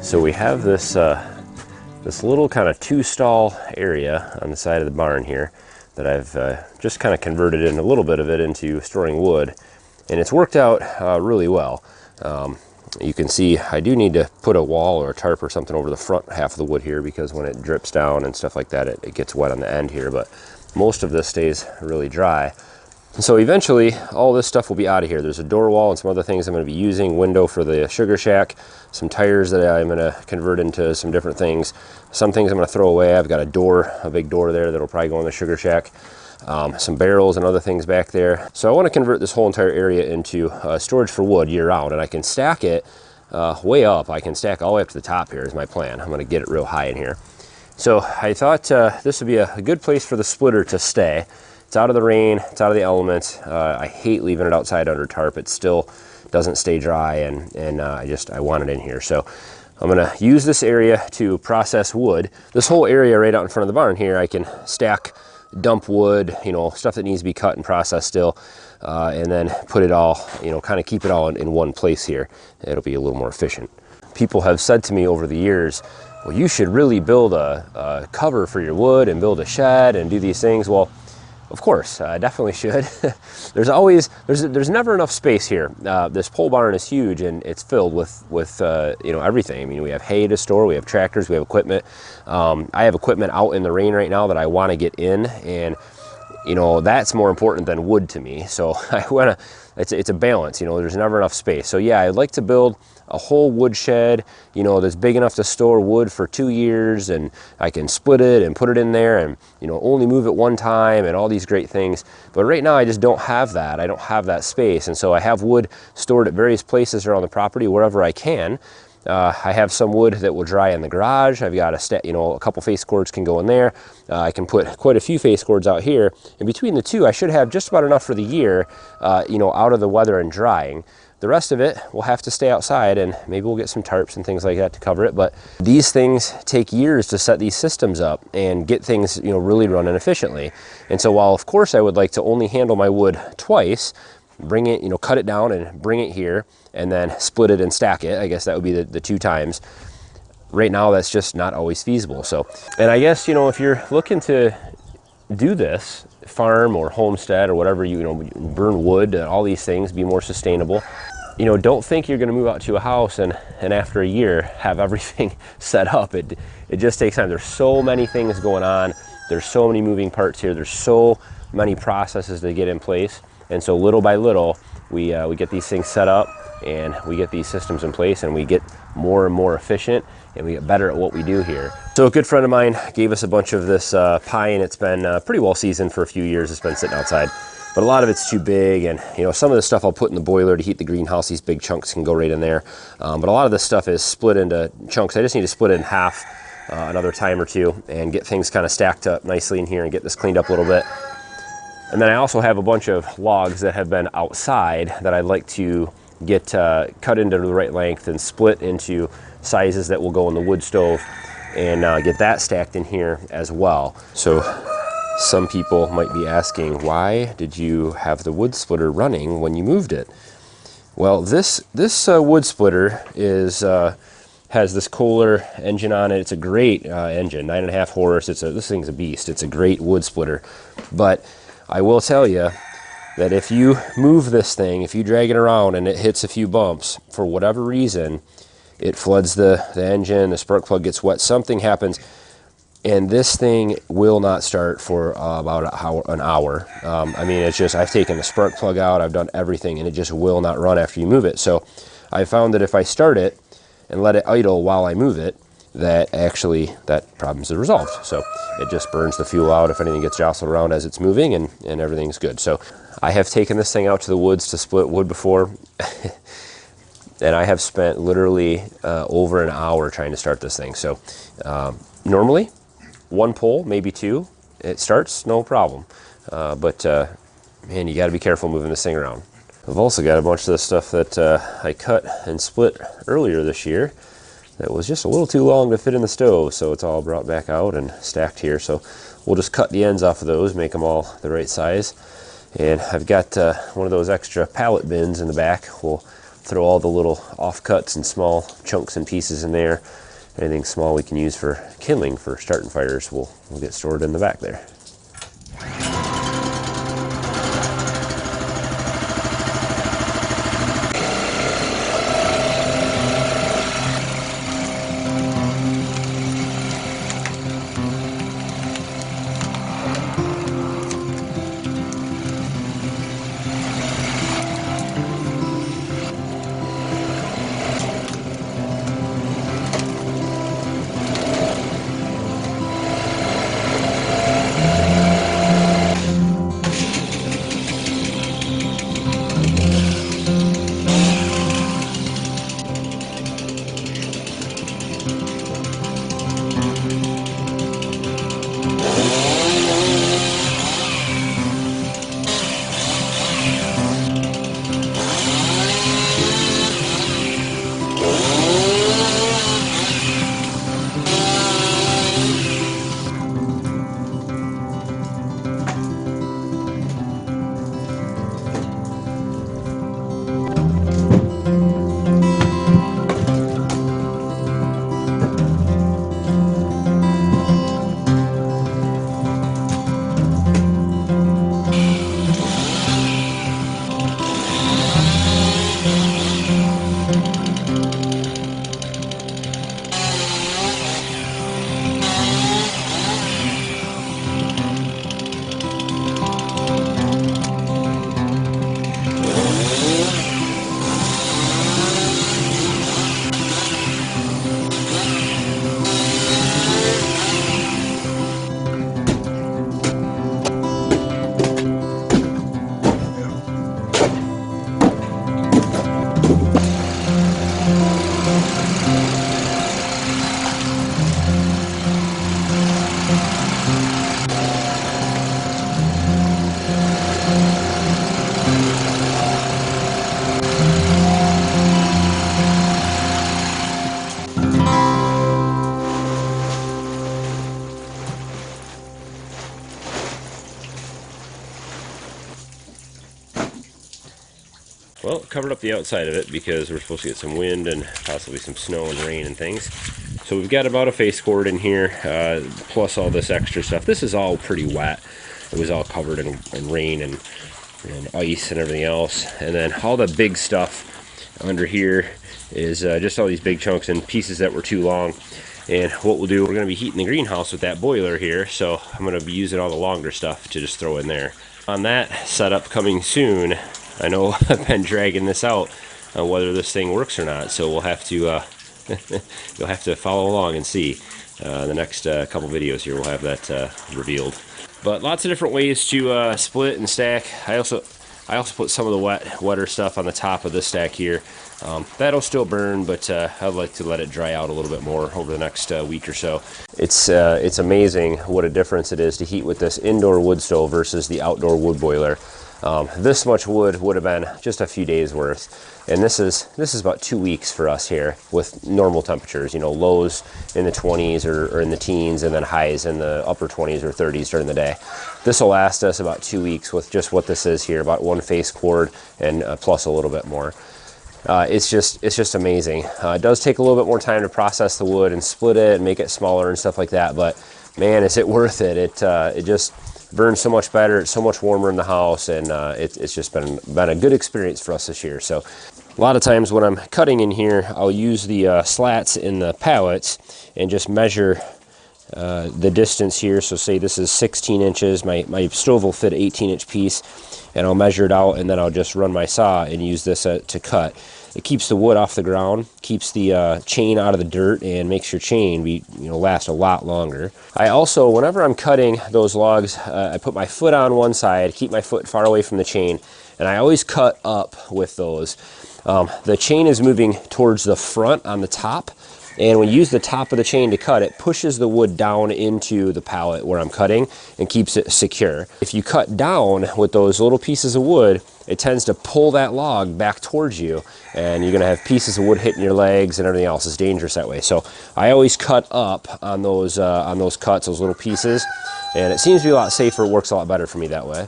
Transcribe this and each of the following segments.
So we have this this little kind of two-stall area on the side of the barn here that I've just kind of converted in a little bit of it into storing wood, and it's worked out really well. You can see I do need to put a wall or a tarp or something over the front half of the wood here, because when it drips down and stuff like that, it gets wet on the end here, but most of this stays really dry. So eventually all this stuff will be out of here. There's a door wall and some other things I'm going to be using, window for the sugar shack, some tires that I'm going to convert into some different things. Some things I'm going to throw away. I've got a big door there that'll probably go in the sugar shack. Some barrels and other things back there. So I want to convert this whole entire area into storage for wood year round, and I can stack it way up. I can stack all the way up to the top here is my plan. I'm going to get it real high in here. So I thought this would be a good place for the splitter to stay. It's out of the rain, it's out of the elements. I hate leaving it outside under tarp. It still doesn't stay dry, and I want it in here. So I'm gonna use this area to process wood. This whole area right out in front of the barn here, I can stack, dump wood, you know, stuff that needs to be cut and processed still, and then put it all, you know, kind of keep it all in one place here. It'll be a little more efficient. People have said to me over the years, well, you should really build a cover for your wood and build a shed and do these things. Well, of course, I definitely should. there's never enough space here. This pole barn is huge, and it's filled with you know, everything. I mean, we have hay to store, we have tractors, we have equipment. I have equipment out in the rain right now that I want to get in, and you know, that's more important than wood to me. So it's a balance. You know, there's never enough space. So yeah, I'd like to build a whole wood shed, you know, that's big enough to store wood for 2 years, and I can split it and put it in there, and you know, only move it one time, and all these great things. But right now I just don't have that. I don't have that space, and so I have wood stored at various places around the property wherever I can. I have some wood that will dry in the garage. I've got a couple face cords can go in there. I can put quite a few face cords out here, and between the two I should have just about enough for the year, you know, out of the weather and drying. The rest of it will have to stay outside, and maybe we'll get some tarps and things like that to cover it. But these things take years to set these systems up and get things, you know, really running efficiently. And so while of course I would like to only handle my wood twice, bring it, you know, cut it down and bring it here, and then split it and stack it, I guess that would be the 2 times. Right now that's just not always feasible. So, and I guess, you know, if you're looking to do this, farm or homestead or whatever, you know, burn wood, all these things, be more sustainable, you know, don't think you're going to move out to a house and after a year have everything set up. It just takes time. There's so many things going on. There's so many moving parts here. There's so many processes to get in place. And so little by little, we get these things set up, and we get these systems in place, and we get more and more efficient, and we get better at what we do here. So a good friend of mine gave us a bunch of this pine. It's been pretty well seasoned for a few years. It's been sitting outside, but a lot of it's too big, and you know, some of the stuff I'll put in the boiler to heat the greenhouse. These big chunks can go right in there, but a lot of this stuff is split into chunks. I just need to split it in half another time or two and get things kind of stacked up nicely in here and get this cleaned up a little bit. And then I also have a bunch of logs that have been outside that I'd like to get cut into the right length and split into sizes that will go in the wood stove, and get that stacked in here as well. So some people might be asking, why did you have the wood splitter running when you moved it? Well, this wood splitter has this Kohler engine on it. It's a great engine, 9.5 horse. This thing's a beast. It's a great wood splitter. But I will tell you that if you move this thing, if you drag it around and it hits a few bumps, for whatever reason, it floods the engine, the spark plug gets wet, something happens, and this thing will not start for about an hour. I mean, it's just, I've taken the spark plug out, I've done everything, and it just will not run after you move it. So I found that if I start it and let it idle while I move it, that problem's resolved. So it just burns the fuel out if anything gets jostled around as it's moving, and everything's good. So I have taken this thing out to the woods to split wood before, and I have spent literally over an hour trying to start this thing. So normally 1 pull, maybe 2, it starts, no problem. But man, you got to be careful moving this thing around. I've also got a bunch of the stuff that I cut and split earlier this year that was just a little too long to fit in the stove, so it's all brought back out and stacked here. So we'll just cut the ends off of those, make them all the right size. And I've got one of those extra pallet bins in the back. We'll throw all the little offcuts and small chunks and pieces in there. Anything small we can use for kindling for starting fires will get stored in the back there. Well, covered up the outside of it because we're supposed to get some wind and possibly some snow and rain and things. So we've got about a face cord in here, plus all this extra stuff. This is all pretty wet. It was all covered in rain and ice and everything else. And then all the big stuff under here is just all these big chunks and pieces that were too long. And what we'll do, we're going to be heating the greenhouse with that boiler here, so I'm going to be using all the longer stuff to just throw in there. On that setup coming soon, I know I've been dragging this out on whether this thing works or not, so we'll have to you'll have to follow along and see. The next couple videos here we'll have that revealed. But lots of different ways to split and stack. I also put some of the wetter stuff on the top of this stack here. That'll still burn, but I'd like to let it dry out a little bit more over the next week or so. It's amazing what a difference it is to heat with this indoor wood stove versus the outdoor wood boiler. This much wood would have been just a few days worth, and this is about 2 weeks for us here with normal temperatures, you know, lows in the 20s or in the teens, and then highs in the upper 20s or 30s during the day. This will last us about 2 weeks with just what this is here, about one face cord and plus a little bit more. It's just amazing. It does take a little bit more time to process the wood and split it and make it smaller and stuff like that, but man, is it worth it. It just burns so much better. It's so much warmer in the house, and it's just been a good experience for us this year. So a lot of times when I'm cutting in here, I'll use the slats in the pallets and just measure the distance here. So say this is 16 inches. My stove will fit an 18-inch piece, and I'll measure it out, and then I'll just run my saw and use this to cut. It keeps the wood off the ground, keeps the chain out of the dirt, and makes your chain last a lot longer. I also, whenever I'm cutting those logs, I put my foot on one side, keep my foot far away from the chain, and I always cut up with those. The chain is moving towards the front on the top, and when you use the top of the chain to cut, it pushes the wood down into the pallet where I'm cutting and keeps it secure. If you cut down with those little pieces of wood, it tends to pull that log back towards you, and you're gonna have pieces of wood hitting your legs and everything else. It's dangerous that way. So I always cut up on those cuts, those little pieces, and it seems to be a lot safer. It works a lot better for me that way.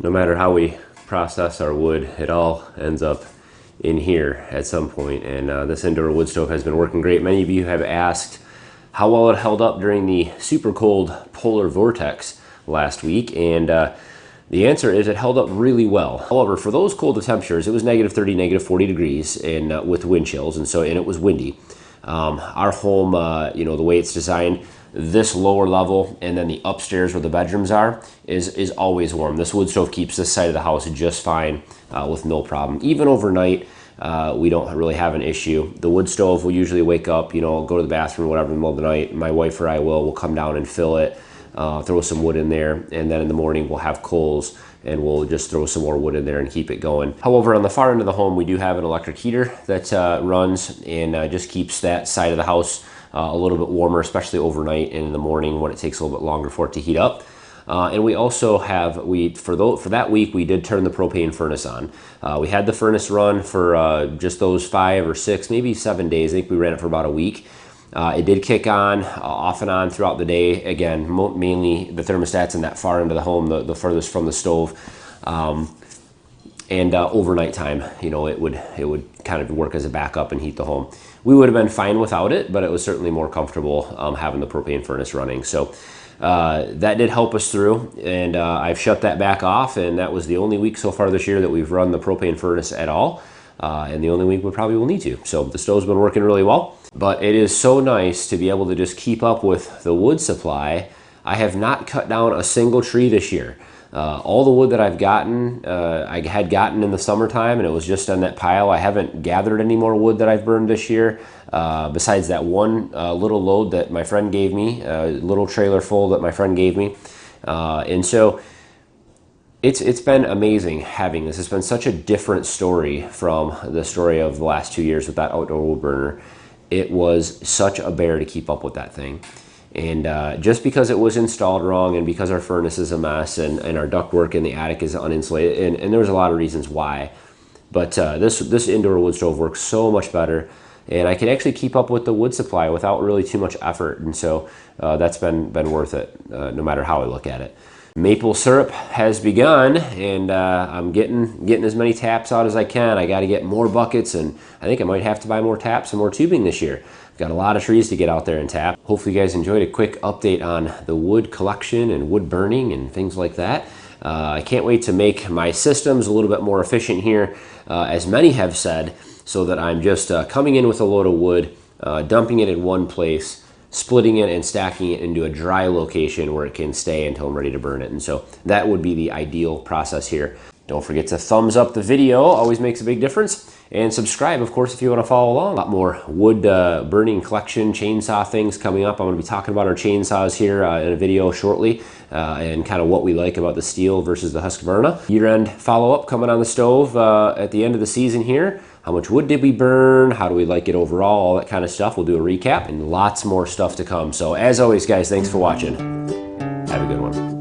No matter how we process our wood, it all ends up in here at some point. And this indoor wood stove has been working great. Many of you have asked how well it held up during the super cold polar vortex last week, and the answer is it held up really well. However, for those colder temperatures, it was -30, -40 degrees, and with wind chills, and it was windy. Our home, you know, the way it's designed, this lower level and then the upstairs where the bedrooms are is always warm. This wood stove keeps this side of the house just fine with no problem. Even overnight, we don't really have an issue. The wood stove will usually wake up, you know, go to the bathroom, whatever, in the middle of the night. My wife or I will come down and fill it, throw some wood in there, and then in the morning we'll have coals and we'll just throw some more wood in there and keep it going. However, on the far end of the home, we do have an electric heater that runs and just keeps that side of the house a little bit warmer, especially overnight and in the morning when it takes a little bit longer for it to heat up. And we also have, for that week, we did turn the propane furnace on. We had the furnace run for just those 5 or 6, maybe 7 days. I think we ran it for about a week. It did kick on off and on throughout the day. Again, mainly the thermostat's in that far end of the home, the furthest from the stove. And overnight time, you know, it would kind of work as a backup and heat the home. We would have been fine without it, but it was certainly more comfortable having the propane furnace running. So that did help us through, and I've shut that back off, and that was the only week so far this year that we've run the propane furnace at all, and the only week we probably will need to. So the stove's been working really well, but it is so nice to be able to just keep up with the wood supply. I have not cut down a single tree this year. All the wood that I've gotten, I had gotten in the summertime, and it was just on that pile. I haven't gathered any more wood that I've burned this year, besides that one little load that my friend gave me, a little trailer full that my friend gave me. And so it's been amazing having this. It's been such a different story from the story of the last 2 years with that outdoor wood burner. It was such a bear to keep up with that thing. And just because it was installed wrong, and because our furnace is a mess, and our ductwork in the attic is uninsulated, and there was a lot of reasons why, but this indoor wood stove works so much better, and I can actually keep up with the wood supply without really too much effort, and so that's been worth it, no matter how I look at it. Maple syrup has begun, and I'm getting as many taps out as I can. I got to get more buckets, and I think I might have to buy more taps and more tubing this year. Got a lot of trees to get out there and tap. Hopefully you guys enjoyed a quick update on the wood collection and wood burning and things like that. I can't wait to make my systems a little bit more efficient here, as many have said, so that I'm just coming in with a load of wood, dumping it in one place, splitting it and stacking it into a dry location where it can stay until I'm ready to burn it. And so that would be the ideal process here. Don't forget to thumbs up the video, always makes a big difference. And subscribe, of course, if you want to follow along. A lot more wood burning collection, chainsaw things coming up. I'm going to be talking about our chainsaws here in a video shortly, and kind of what we like about the Stihl versus the Husqvarna. Year-end follow-up coming on the stove at the end of the season here. How much wood did we burn? How do we like it overall? All that kind of stuff. We'll do a recap, and lots more stuff to come. So as always, guys, thanks for watching. Have a good one.